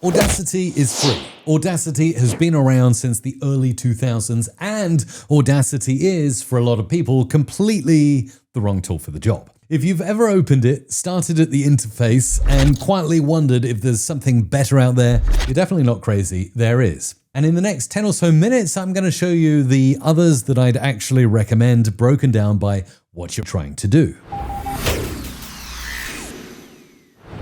Audacity is free. Audacity has been around since the early 2000s, and Audacity is, for a lot of people, completely the wrong tool for the job. If you've ever opened it, started at the interface, and quietly wondered if there's something better out there, you're definitely not crazy. There is. And in the next 10 or so minutes, I'm going to show you the others that I'd actually recommend, broken down by what you're trying to do.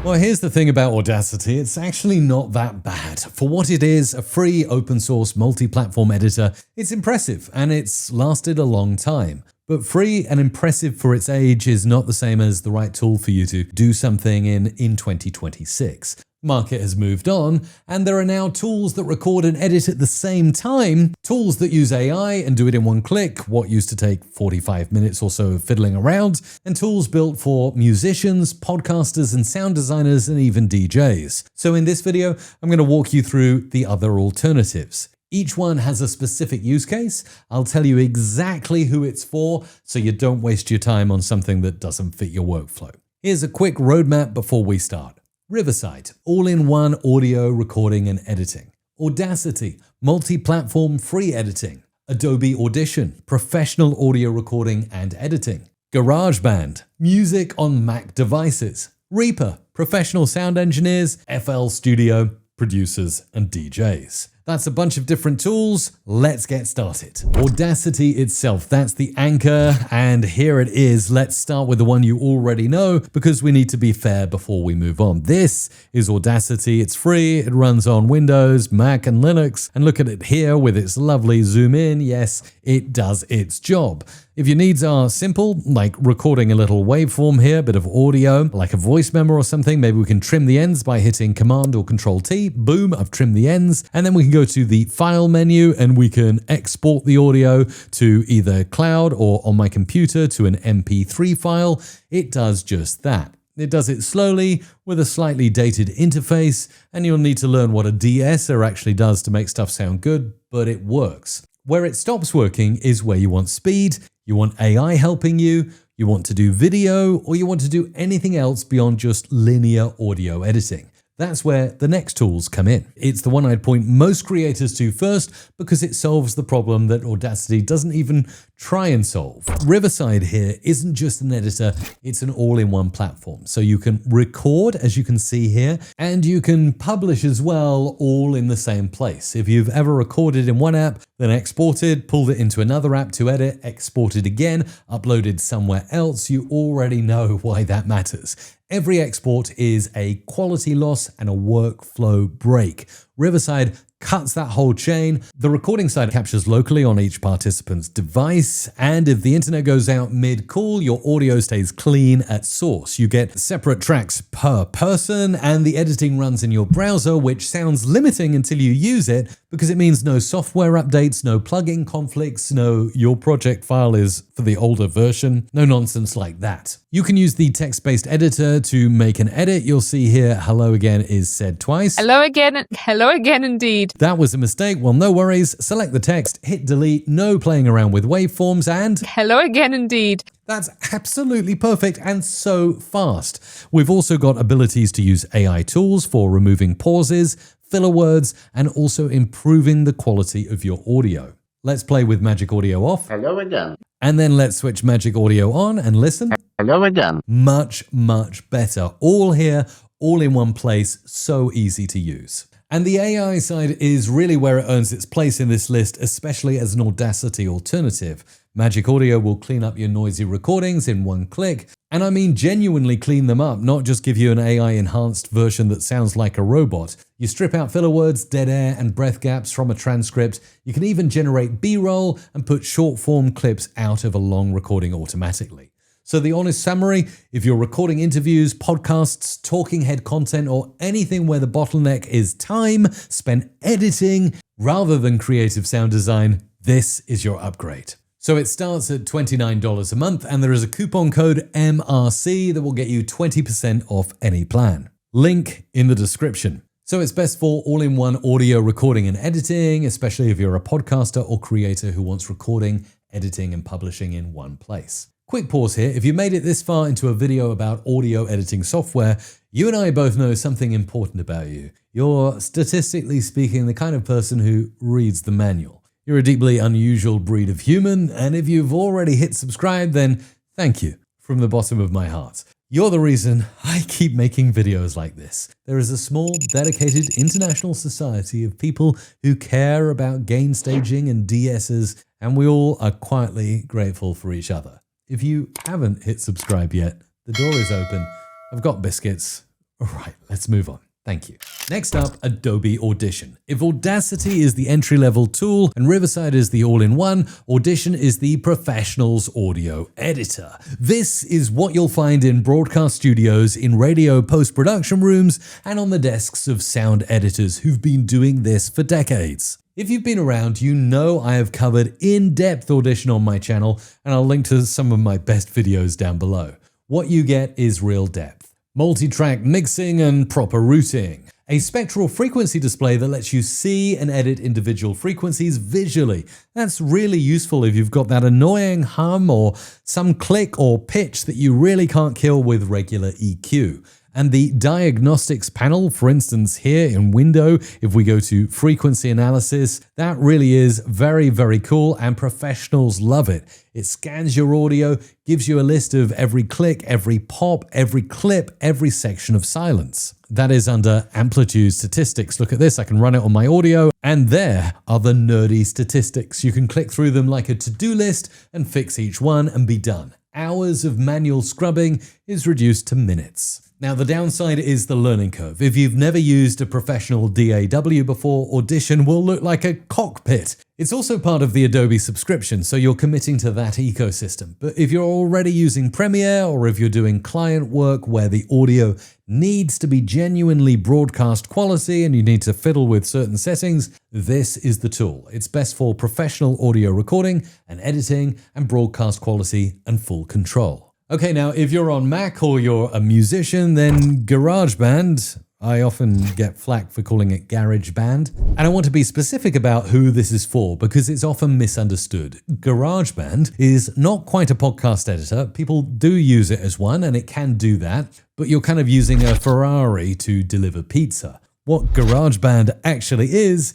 Well, here's the thing about Audacity, it's actually not that bad. For what it is, a free open source multi-platform editor, it's impressive and it's lasted a long time. But free and impressive for its age is not the same as the right tool for you to do something in 2026. Market has moved on, and there are now tools that record and edit at the same time, tools that use AI and do it in one click, what used to take 45 minutes or so of fiddling around, and tools built for musicians, podcasters, and sound designers, and even DJs. So in this video, I'm going to walk you through the other alternatives. Each one has a specific use case. I'll tell you exactly who it's for, so you don't waste your time on something that doesn't fit your workflow. Here's a quick roadmap before we start. Riverside, all-in-one audio recording and editing. Audacity, multi-platform free editing. Adobe Audition, professional audio recording and editing. GarageBand, music on Mac devices. Reaper, professional sound engineers. FLStudio, producers and DJs. That's a bunch of different tools. Let's get started. Audacity itself, that's the anchor, and here it is. Let's start with the one you already know because we need to be fair before we move on. This is Audacity. It's free. It runs on Windows, Mac, and Linux. And look at it here with its lovely zoom in. Yes, it does its job. If your needs are simple, like recording a little waveform here, a bit of audio, like a voice memo or something, maybe we can trim the ends by hitting Command or Control T. Boom, I've trimmed the ends. And then we can go to the File menu and we can export the audio to either cloud or on my computer to an MP3 file. It does just that. It does it slowly with a slightly dated interface, and you'll need to learn what a de-esser actually does to make stuff sound good, but it works. Where it stops working is where you want speed, you want AI helping you, you want to do video, or you want to do anything else beyond just linear audio editing. That's where the next tools come in. It's the one I'd point most creators to first because it solves the problem that Audacity doesn't even try and solve. Riverside here isn't just an editor, it's an all-in-one platform. So you can record, as you can see here, and you can publish as well, all in the same place. If you've ever recorded in one app, then exported, pulled it into another app to edit, exported again, uploaded somewhere else, you already know why that matters. Every export is a quality loss and a workflow break. Riverside cuts that whole chain. The recording side captures locally on each participant's device, and if the internet goes out mid-call, your audio stays clean at source. You get separate tracks per person, and the editing runs in your browser, which sounds limiting until you use it, because it means no software updates, no plugin conflicts, no your project file is for the older version, no nonsense like that. You can use the text-based editor to make an edit. You'll see here, hello again is said twice. Hello again indeed. That was a mistake. Well, no worries. Select the text, hit delete, no playing around with waveforms, and hello again indeed. That's absolutely perfect and so fast. We've also got abilities to use AI tools for removing pauses, filler words, and also improving the quality of your audio. Let's play with Magic Audio off. Hello again. And then let's switch Magic Audio on and listen. Hello again. Much, much better. All here, all in one place, so easy to use. And the AI side is really where it earns its place in this list, especially as an Audacity alternative. Magic Audio will clean up your noisy recordings in one click. And I mean genuinely clean them up, not just give you an AI-enhanced version that sounds like a robot. You strip out filler words, dead air, and breath gaps from a transcript. You can even generate B-roll and put short-form clips out of a long recording automatically. So the honest summary, if you're recording interviews, podcasts, talking head content, or anything where the bottleneck is time spent editing rather than creative sound design, this is your upgrade. So it starts at $29 a month, and there is a coupon code MRC that will get you 20% off any plan. Link in the description. So it's best for all-in-one audio recording and editing, especially if you're a podcaster or creator who wants recording, editing, and publishing in one place. Quick pause here. If you made it this far into a video about audio editing software, You and I both know something important about you. You're, statistically speaking, the kind of person who reads the manual. You're a deeply unusual breed of human, and if you've already hit subscribe, then thank you from the bottom of my heart. You're the reason I keep making videos like this. There is a small, dedicated international society of people who care about gain staging and DSs, and we all are quietly grateful for each other. If you haven't hit subscribe yet, the door is open. I've got biscuits. All right, let's move on. Thank you. Next up, Adobe Audition. If Audacity is the entry-level tool and Riverside is the all-in-one, Audition is the professional's audio editor. This is what you'll find in broadcast studios, in radio post-production rooms, and on the desks of sound editors who've been doing this for decades. If you've been around, you know I have covered in-depth Audition on my channel, and I'll link to some of my best videos down below. What you get is real depth. Multi-track mixing and proper routing. A spectral frequency display that lets you see and edit individual frequencies visually. That's really useful if you've got that annoying hum or some click or pitch that you really can't kill with regular EQ. And the diagnostics panel, for instance, here in Window, if we go to frequency analysis, that really is very, very cool and professionals love it. It scans your audio, gives you a list of every click, every pop, every clip, every section of silence. That is under amplitude statistics. Look at this, I can run it on my audio, and there are the nerdy statistics. You can click through them like a to-do list and fix each one and be done. Hours of manual scrubbing is reduced to minutes. Now, the downside is the learning curve. If you've never used a professional DAW before, Audition will look like a cockpit. It's also part of the Adobe subscription, so you're committing to that ecosystem. But if you're already using Premiere, or if you're doing client work where the audio needs to be genuinely broadcast quality and you need to fiddle with certain settings, this is the tool. It's best for professional audio recording and editing and broadcast quality and full control. Okay, now if you're on Mac or you're a musician, then GarageBand, I often get flack for calling it GarageBand, and I want to be specific about who this is for because it's often misunderstood. GarageBand is not quite a podcast editor. People do use it as one, and it can do that, but you're kind of using a Ferrari to deliver pizza. What GarageBand actually is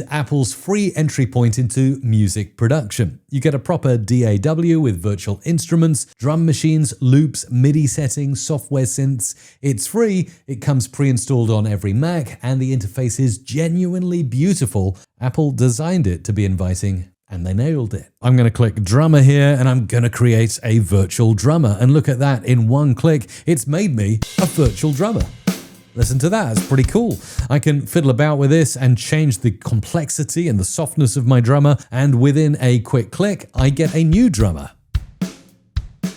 Apple's free entry point into music production. You get a proper DAW with virtual instruments, drum machines, loops, MIDI settings, software synths. It's free, it comes pre-installed on every Mac, and the interface is genuinely beautiful. Apple designed it to be inviting, and they nailed it. I'm going to click drummer here, and I'm going to create a virtual drummer. And look at that, in one click, it's made me a virtual drummer. Listen to that, it's pretty cool. I can fiddle about with this and change the complexity and the softness of my drummer, and within a quick click, I get a new drummer.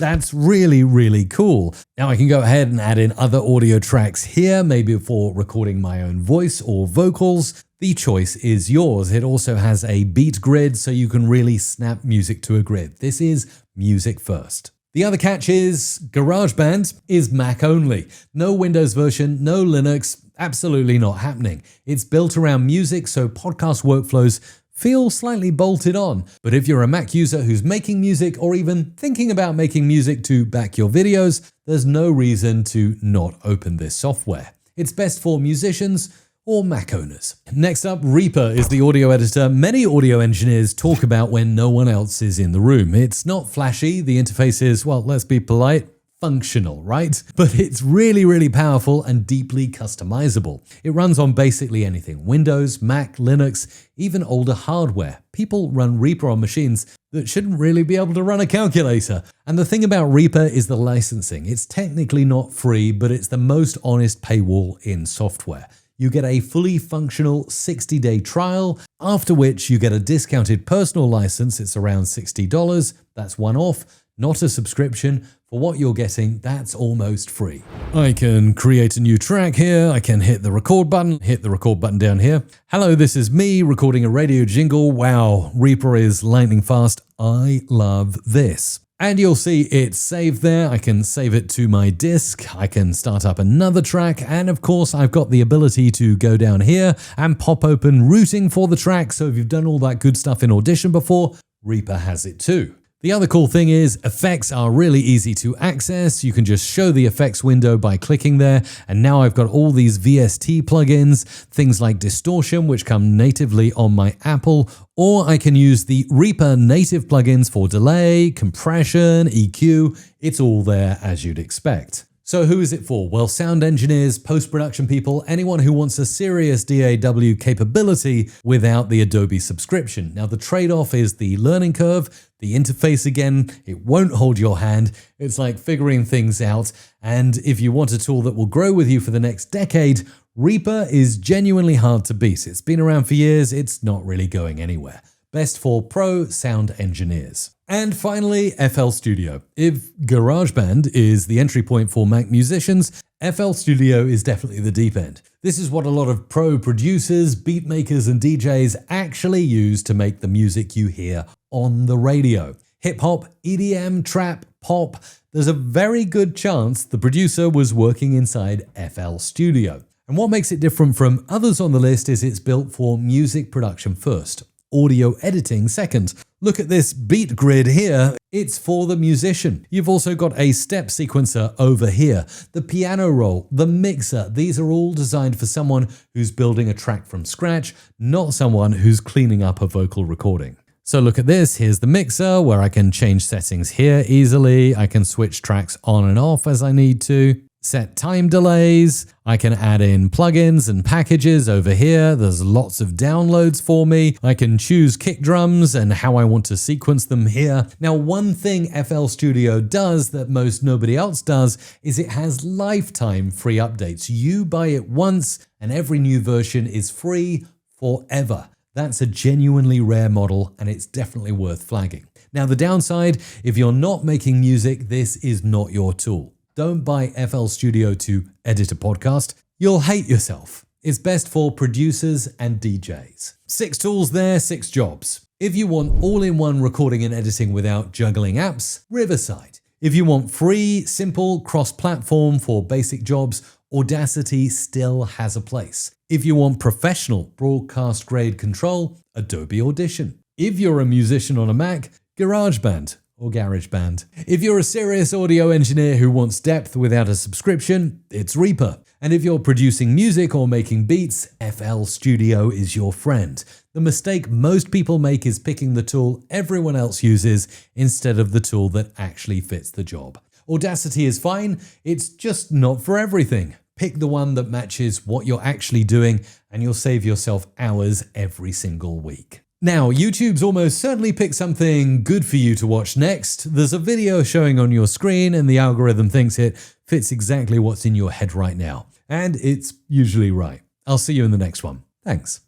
That's really, really cool. Now I can go ahead and add in other audio tracks here, maybe for recording my own voice or vocals. The choice is yours. It also has a beat grid, so you can really snap music to a grid. This is music first. The other catch is GarageBand is Mac only. No Windows version, no Linux, absolutely not happening. It's built around music, so podcast workflows feel slightly bolted on. But if you're a Mac user who's making music or even thinking about making music to back your videos, there's no reason to not open this software. It's best for musicians or Mac owners. Next up, Reaper is the audio editor many audio engineers talk about when no one else is in the room. It's not flashy, the interface is, well, let's be polite, functional, right? But it's really, really powerful and deeply customizable. It runs on basically anything, Windows, Mac, Linux, even older hardware. People run Reaper on machines that shouldn't really be able to run a calculator. And the thing about Reaper is the licensing. It's technically not free, but it's the most honest paywall in software. You get a fully functional 60-day trial, after which you get a discounted personal license. It's around $60. That's one-off, not a subscription. For what you're getting, that's almost free. I can create a new track here. I can hit the record button down here. Hello, this is me recording a radio jingle. Wow, Reaper is lightning fast. I love this. And you'll see it's saved there. I can save it to my disk. I can start up another track. And of course, I've got the ability to go down here and pop open routing for the track. So if you've done all that good stuff in Audition before, Reaper has it too. The other cool thing is effects are really easy to access. You can just show the effects window by clicking there. And now I've got all these VST plugins, things like distortion, which come natively on my Apple, or I can use the Reaper native plugins for delay, compression, EQ. It's all there as you'd expect. So who is it for? Well, sound engineers, post-production people, anyone who wants a serious DAW capability without the Adobe subscription. Now, the trade-off is the learning curve, the interface again, it won't hold your hand. It's like figuring things out. And if you want a tool that will grow with you for the next decade, Reaper is genuinely hard to beat. It's been around for years, it's not really going anywhere. Best for pro sound engineers. And finally, FLStudio. If GarageBand is the entry point for Mac musicians, FLStudio is definitely the deep end. This is what a lot of pro producers, beat makers, and DJs actually use to make the music you hear on the radio. Hip hop, EDM, trap, pop. There's a very good chance the producer was working inside FLStudio. And what makes it different from others on the list is it's built for music production first, audio editing second. Look at this beat grid here. It's for the musician. You've also got a step sequencer over here. The piano roll, the mixer, these are all designed for someone who's building a track from scratch, not someone who's cleaning up a vocal recording. So look at this. Here's the mixer where I can change settings here easily. I can switch tracks on and off as I need to. Set time delays. I can add in plugins and packages over here. There's lots of downloads for me. I can choose kick drums and how I want to sequence them here. Now, one thing FLStudio does that most nobody else does is it has lifetime free updates. You buy it once and every new version is free forever. That's a genuinely rare model and it's definitely worth flagging. Now, the downside, if you're not making music, this is not your tool. Don't buy FLStudio to edit a podcast. You'll hate yourself. It's best for producers and DJs. 6 tools there, 6 jobs. If you want all-in-one recording and editing without juggling apps, Riverside. If you want free, simple, cross-platform for basic jobs, Audacity still has a place. If you want professional broadcast-grade control, Adobe Audition. If you're a musician on a Mac, GarageBand. Or GarageBand. If you're a serious audio engineer who wants depth without a subscription, it's Reaper. And if you're producing music or making beats, FLStudio is your friend. The mistake most people make is picking the tool everyone else uses instead of the tool that actually fits the job. Audacity is fine, it's just not for everything. Pick the one that matches what you're actually doing and you'll save yourself hours every single week. Now, YouTube's almost certainly picked something good for you to watch next. There's a video showing on your screen and the algorithm thinks it fits exactly what's in your head right now. And it's usually right. I'll see you in the next one. Thanks.